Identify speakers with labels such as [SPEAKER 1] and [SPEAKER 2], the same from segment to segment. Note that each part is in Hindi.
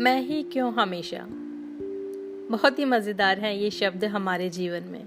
[SPEAKER 1] मैं ही क्यों हमेशा। बहुत ही मज़ेदार है ये शब्द हमारे जीवन में।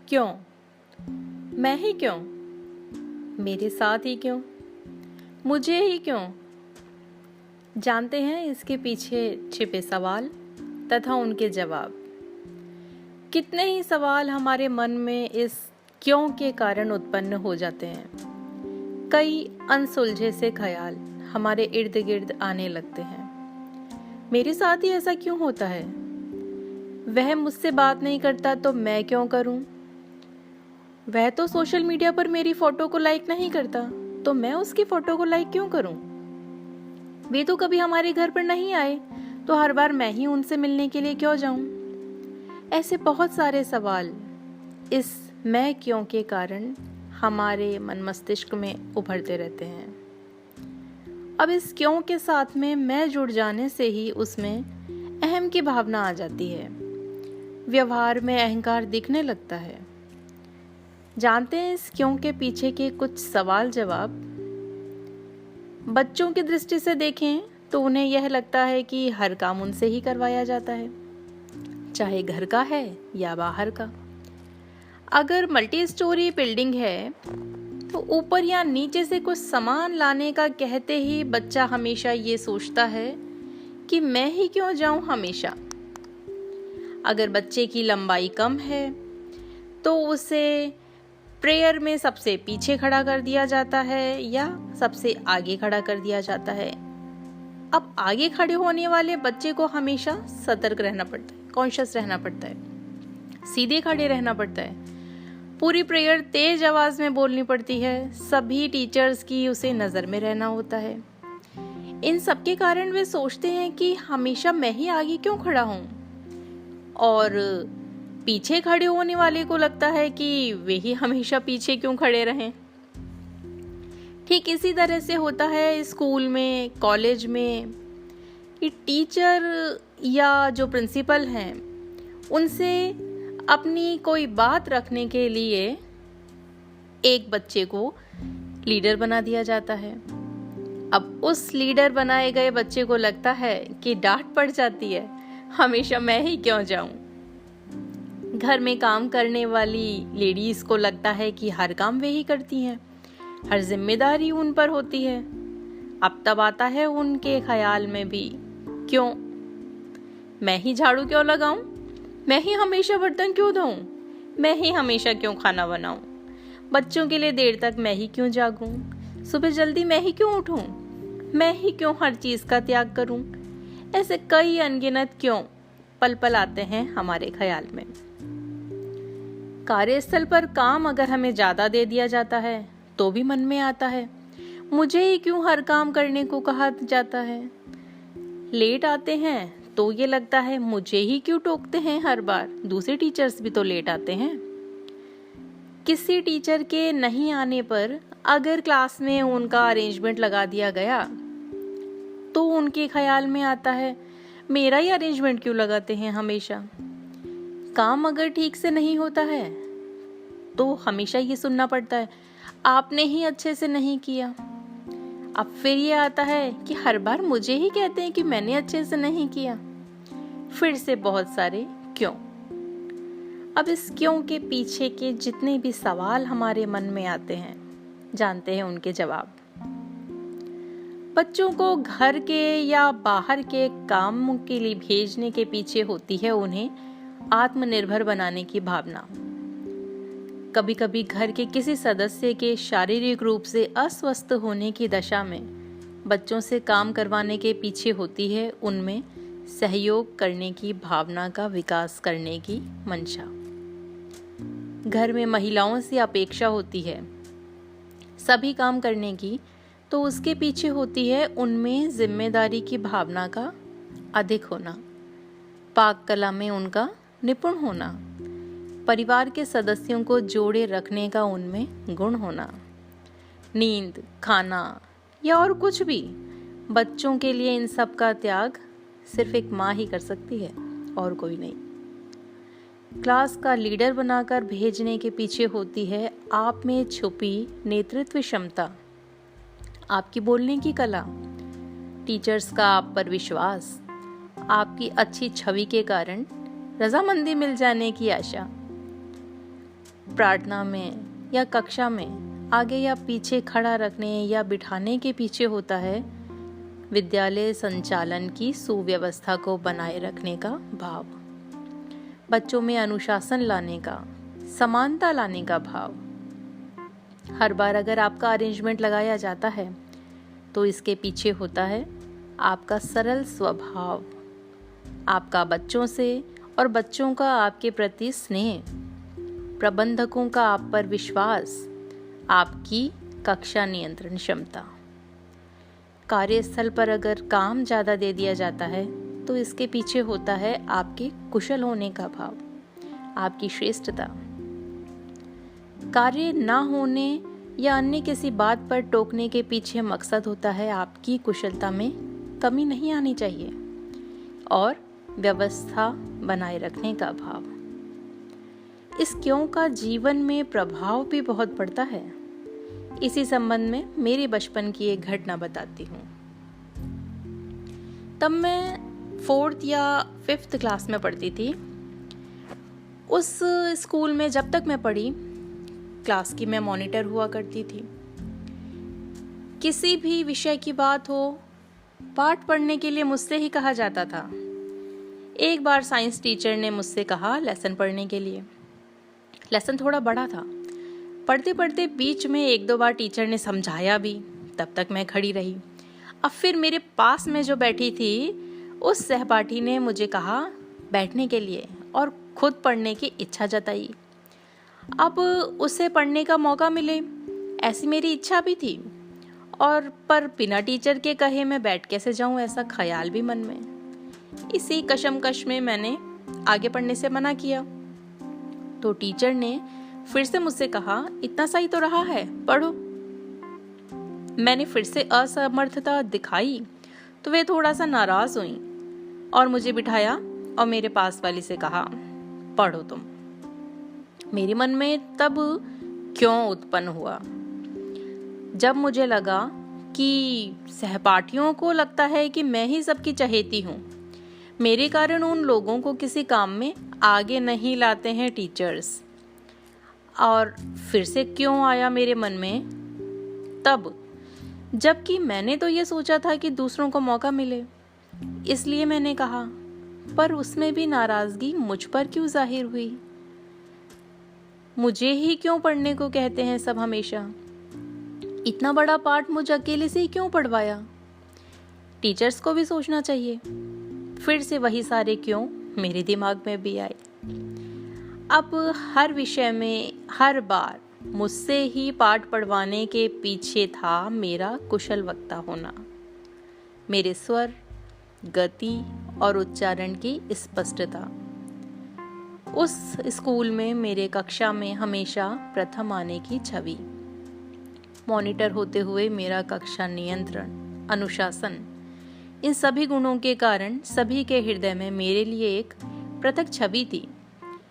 [SPEAKER 1] क्यों, मैं ही क्यों, मेरे साथ ही क्यों, मुझे ही क्यों। जानते हैं इसके पीछे छिपे सवाल तथा उनके जवाब। कितने ही सवाल हमारे मन में इस क्यों के कारण उत्पन्न हो जाते हैं। कई अनसुलझे से ख्याल हमारे इर्द गिर्द आने लगते हैं। मेरे साथ ही ऐसा क्यों होता है? वह मुझसे बात नहीं करता तो मैं क्यों करूं? वह तो सोशल मीडिया पर मेरी फोटो को लाइक नहीं करता तो मैं उसकी फोटो को लाइक क्यों करूं? वे तो कभी हमारे घर पर नहीं आए तो हर बार मैं ही उनसे मिलने के लिए क्यों जाऊं? ऐसे बहुत सारे सवाल इस मैं क्यों के कारण हमारे मन मस्तिष्क में उभरते रहते हैं। अब इस क्यों के साथ में मैं जुड़ जाने से ही उसमें अहम की भावना आ जाती है। व्यवहार में अहंकार दिखने लगता है। जानते हैं इस क्यों के पीछे के कुछ सवाल जवाब। बच्चों की दृष्टि से देखें तो उन्हें यह लगता है कि हर काम उनसे ही करवाया जाता है, चाहे घर का है या बाहर का। अगर मल्टी स्टोरी बिल्डिंग है तो ऊपर या नीचे से कुछ सामान लाने का कहते ही बच्चा हमेशा ये सोचता है कि मैं ही क्यों जाऊं हमेशा। अगर बच्चे की लंबाई कम है तो उसे प्रेयर में सबसे पीछे खड़ा कर दिया जाता है या सबसे आगे खड़ा कर दिया जाता है। अब आगे खड़े होने वाले बच्चे को हमेशा सतर्क रहना पड़ता है, कॉन्शियस रहना पड़ता है, सीधे खड़े रहना पड़ता है। पूरी प्रेयर तेज आवाज में बोलनी पड़ती है। सभी टीचर्स की उसे नजर में रहना होता है। इन सब के कारण वे सोचते हैं कि हमेशा मैं ही आगे क्यों खड़ा हूं, और पीछे खड़े होने वाले को लगता है कि वे ही हमेशा पीछे क्यों खड़े रहें। ठीक इसी तरह से होता है स्कूल में, कॉलेज में, कि टीचर या जो प्रिंसिपल हैं उनसे अपनी कोई बात रखने के लिए एक बच्चे को लीडर बना दिया जाता है। अब उस लीडर बनाए गए बच्चे को लगता है कि डांट पड़ जाती है, हमेशा मैं ही क्यों जाऊं। घर में काम करने वाली लेडीज को लगता है कि हर काम वे ही करती हैं, हर जिम्मेदारी उन पर होती है। अब तब आता है उनके ख्याल में भी क्यों, मैं ही झाड़ू क्यों लगाऊं, मैं ही हमेशा बर्तन क्यों धोऊं, मैं ही हमेशा क्यों खाना बनाऊं, बच्चों के लिए देर तक मैं ही क्यों जागूं, सुबह जल्दी मैं ही क्यों उठूं, मैं ही क्यों हर चीज का त्याग करूं। ऐसे कई अनगिनत क्यों पल पल आते हैं हमारे ख्याल में। कार्यस्थल पर काम अगर हमें ज्यादा दे दिया जाता है तो भी मन में आता है, मुझे ही क्यों हर काम करने को कहा जाता है। लेट आते हैं तो ये लगता है मुझे ही क्यों टोकते हैं हर बार, दूसरे टीचर्स भी तो लेट आते हैं। किसी टीचर के नहीं आने पर अगर क्लास में उनका अरेंजमेंट लगा दिया गया तो उनके ख्याल में आता है मेरा ही अरेंजमेंट क्यों लगाते हैं हमेशा। काम अगर ठीक से नहीं होता है तो हमेशा ये सुनना पड़ता है आपने ही अच्छे से नहीं किया। अब फिर ये आता है कि हर बार मुझे ही कहते हैं कि मैंने अच्छे से नहीं किया। फिर से बहुत सारे क्यों। अब इस क्यों के पीछे के जितने भी सवाल हमारे मन में आते हैं, जानते हैं उनके जवाब। बच्चों को घर के या बाहर के काम के लिए भेजने के पीछे होती है उन्हें आत्मनिर्भर बनाने की भावना। कभी कभी घर के किसी सदस्य के शारीरिक रूप से अस्वस्थ होने की दशा में बच्चों से काम करवाने के पीछे होती है उनमें सहयोग करने की भावना का विकास करने की मंशा। घर में महिलाओं से अपेक्षा होती है सभी काम करने की, तो उसके पीछे होती है उनमें जिम्मेदारी की भावना का अधिक होना, पाक कला में उनका निपुण होना, परिवार के सदस्यों को जोड़े रखने का उनमें गुण होना। नींद, खाना या और कुछ भी, बच्चों के लिए इन सब का त्याग सिर्फ एक माँ ही कर सकती है और कोई नहीं। क्लास का लीडर बनाकर भेजने के पीछे होती है आप में छुपी नेतृत्व क्षमता, आपकी बोलने की कला, टीचर्स का आप पर विश्वास, आपकी अच्छी छवि के कारण रजामंदी मिल जाने की आशा। प्रार्थना में या कक्षा में आगे या पीछे खड़ा रखने या बिठाने के पीछे होता है विद्यालय संचालन की सुव्यवस्था को बनाए रखने का भाव, बच्चों में अनुशासन लाने का, समानता लाने का भाव। हर बार अगर आपका अरेंजमेंट लगाया जाता है तो इसके पीछे होता है आपका सरल स्वभाव, आपका बच्चों से और बच्चों का आपके प्रति स्नेह, प्रबंधकों का आप पर विश्वास, आपकी कक्षा नियंत्रण क्षमता। कार्यस्थल पर अगर काम ज़्यादा दे दिया जाता है तो इसके पीछे होता है आपके कुशल होने का भाव, आपकी श्रेष्ठता। कार्य ना होने या अन्य किसी बात पर टोकने के पीछे मकसद होता है आपकी कुशलता में कमी नहीं आनी चाहिए और व्यवस्था बनाए रखने का भाव। इस क्यों का जीवन में प्रभाव भी बहुत पड़ता है। इसी संबंध में मेरे बचपन की एक घटना बताती हूँ। तब मैं 4th या 5th क्लास में पढ़ती थी। उस स्कूल में जब तक मैं पढ़ी, क्लास की मैं मॉनिटर हुआ करती थी। किसी भी विषय की बात हो, पाठ पढ़ने के लिए मुझसे ही कहा जाता था। एक बार साइंस टीचर ने मुझसे कहा लेसन पढ़ने के लिए। लेसन थोड़ा बड़ा था। पढ़ते पढ़ते बीच में 1-2 बार टीचर ने समझाया भी, तब तक मैं खड़ी रही। अब फिर मेरे पास में जो बैठी थी उस सहपाठी ने मुझे कहा बैठने के लिए और खुद पढ़ने की इच्छा जताई। अब उसे पढ़ने का मौका मिले ऐसी मेरी इच्छा भी थी, और पर बिना टीचर के कहे मैं बैठ कैसे जाऊं, ऐसा ख्याल भी मन में। इसी कशमकश में मैंने आगे पढ़ने से मना किया तो टीचर ने फिर से मुझसे कहा इतना सही तो रहा है, पढ़ो। मैंने फिर से असमर्थता दिखाई तो वे थोड़ा सा नाराज हुई और मुझे बिठाया और मेरे पास वाली से कहा पढ़ो तुम। मेरे मन में तब क्यों उत्पन्न हुआ, जब मुझे लगा कि सहपाठियों को लगता है कि मैं ही सबकी चहेती हूँ, मेरे कारण उन लोगों को किसी काम में आगे नहीं लाते हैं टीचर्स। और फिर से क्यों आया मेरे मन में तब, जबकि मैंने तो ये सोचा था कि दूसरों को मौका मिले। इसलिए मैंने कहा, पर उसमें भी नाराजगी मुझ पर क्यों जाहिर हुई। मुझे ही क्यों पढ़ने को कहते हैं सब हमेशा। इतना बड़ा पाठ मुझ अकेले से ही क्यों पढ़वाया। टीचर्स को भी सोचना चाहिए। फिर से वही सारे क्यों मेरे दिमाग में भी आए। अब हर विषय में हर बार मुझसे ही पाठ पढ़वाने के पीछे था मेरा कुशल वक्ता होना, मेरे स्वर, गति और उच्चारण की स्पष्टता। उस स्कूल में मेरे कक्षा में हमेशा प्रथम आने की छवि, मॉनिटर होते हुए मेरा कक्षा नियंत्रण, अनुशासन, इन सभी गुणों के कारण सभी के हृदय में मेरे लिए एक पृथक छवि थी।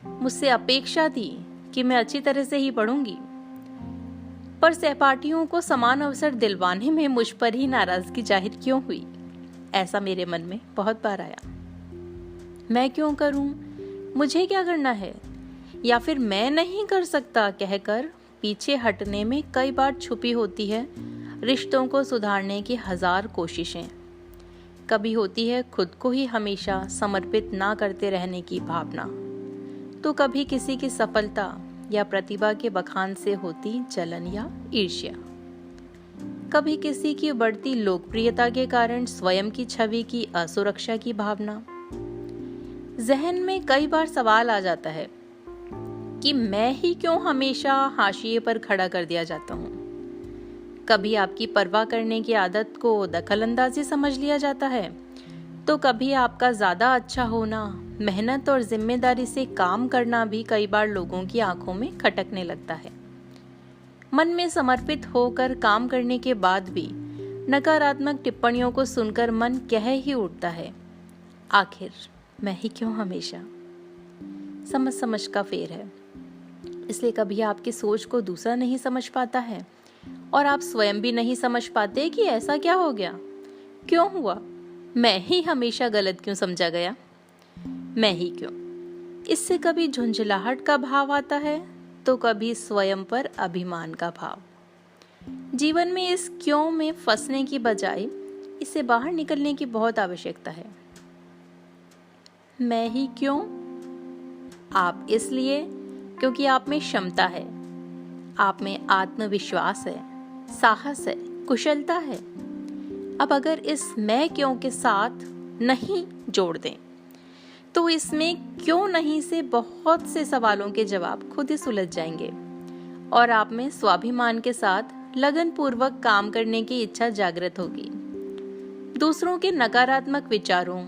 [SPEAKER 1] मुझसे अपेक्षा थी कि मैं अच्छी तरह से ही पढ़ूंगी, पर सहपाठियों को समान अवसर दिलवाने में मुझ पर ही नाराजगी जाहिर क्यों हुई, ऐसा मेरे मन में बहुत बार आया। मैं क्यों करूं, मुझे क्या करना है, या फिर मैं नहीं कर सकता कहकर पीछे हटने में कई बार छुपी होती है रिश्तों को सुधारने की 1000 कोशिशें। कभी होती है खुद को ही हमेशा समर्पित ना करते रहने की भावना, तो कभी किसी की सफलता या प्रतिभा के बखान से होती जलन या ईर्ष्या, कभी किसी की बढ़ती लोकप्रियता के कारण स्वयं की छवि की असुरक्षा की भावना। जहन में कई बार सवाल आ जाता है कि मैं ही क्यों हमेशा हाशिए पर खड़ा कर दिया जाता हूँ। कभी आपकी परवाह करने की आदत को दखलंदाजी समझ लिया जाता है, तो कभी आपका ज्यादा अच्छा होना, मेहनत और जिम्मेदारी से काम करना भी कई बार लोगों की आंखों में खटकने लगता है। मन में समर्पित होकर काम करने के बाद भी नकारात्मक टिप्पणियों को सुनकर मन कह ही उठता है, आखिर मैं ही क्यों हमेशा। समझ समझ का फेर है, इसलिए कभी आपकी सोच को दूसरा नहीं समझ पाता है और आप स्वयं भी नहीं समझ पाते कि ऐसा क्या हो गया, क्यों हुआ, मैं ही हमेशा गलत क्यों समझा गया? मैं ही क्यों? इससे कभी झुंझलाहट का भाव आता है तो कभी स्वयं पर अभिमान का भाव। जीवन में इस क्यों में फंसने की बजाय इससे बाहर निकलने की बहुत आवश्यकता है। मैं ही क्यों? आप इसलिए क्योंकि आप में क्षमता है, आप में आत्मविश्वास है, साहस है, कुशलता है। अब अगर इस मैं क्यों के साथ नहीं जोड़ दें तो इसमें क्यों नहीं से बहुत से सवालों के जवाब खुद ही सुलझ जाएंगे और आप में स्वाभिमान के साथ लगन पूर्वक काम करने की इच्छा जागृत होगी। दूसरों के नकारात्मक विचारों,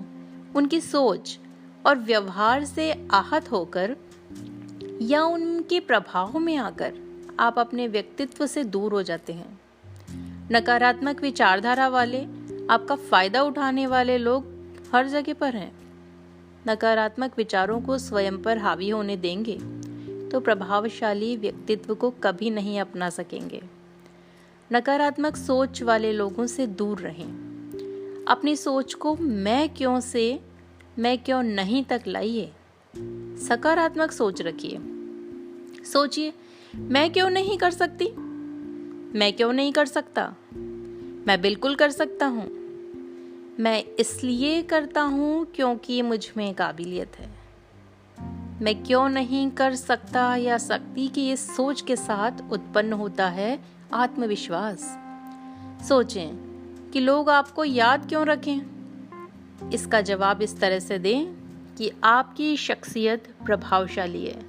[SPEAKER 1] उनकी सोच और व्यवहार से आहत होकर या उनके प्रभाव में आकर आप अपने व्यक्तित्व से दूर हो जाते हैं। नकारात्मक विचारधारा वाले, आपका फायदा उठाने वाले लोग हर जगह पर हैं। नकारात्मक विचारों को स्वयं पर हावी होने देंगे तो प्रभावशाली व्यक्तित्व को कभी नहीं अपना सकेंगे। नकारात्मक सोच वाले लोगों से दूर रहें। अपनी सोच को मैं क्यों से मैं क्यों नहीं तक लाइए। सकारात्मक सोच रखिए। सोचिए, मैं क्यों नहीं कर सकती? मैं क्यों नहीं कर सकता? मैं बिल्कुल कर सकता हूँ। मैं इसलिए करता हूँ क्योंकि मुझ में काबिलियत है। मैं क्यों नहीं कर सकता या सकती की इस सोच के साथ उत्पन्न होता है आत्मविश्वास। सोचें कि लोग आपको याद क्यों रखें। इसका जवाब इस तरह से दें कि आपकी शख्सियत प्रभावशाली है,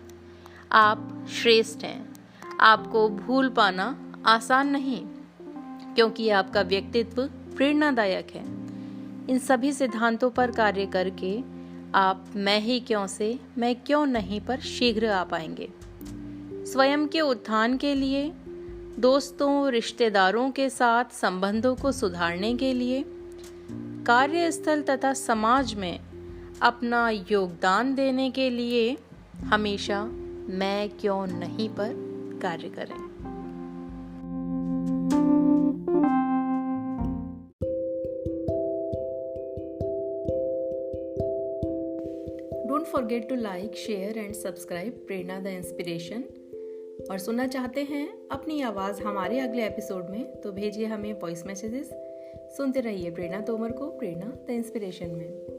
[SPEAKER 1] आप श्रेष्ठ हैं, आपको भूल पाना आसान नहीं क्योंकि आपका व्यक्तित्व प्रेरणादायक है। इन सभी सिद्धांतों पर कार्य करके आप मैं ही क्यों से मैं क्यों नहीं पर शीघ्र आ पाएंगे। स्वयं के उत्थान के लिए, दोस्तों, रिश्तेदारों के साथ संबंधों को सुधारने के लिए, कार्यस्थल तथा समाज में अपना योगदान देने के लिए हमेशा मैं क्यों नहीं पर कार्य करें। Don't forget to like, share and subscribe Prerna the inspiration. और सुनना चाहते हैं अपनी आवाज़ हमारे अगले एपिसोड में तो भेजिए हमें वॉइस मैसेजेस। सुनते रहिए प्रेरणा तोमर को प्रेरणा द इंस्पिरेशन में।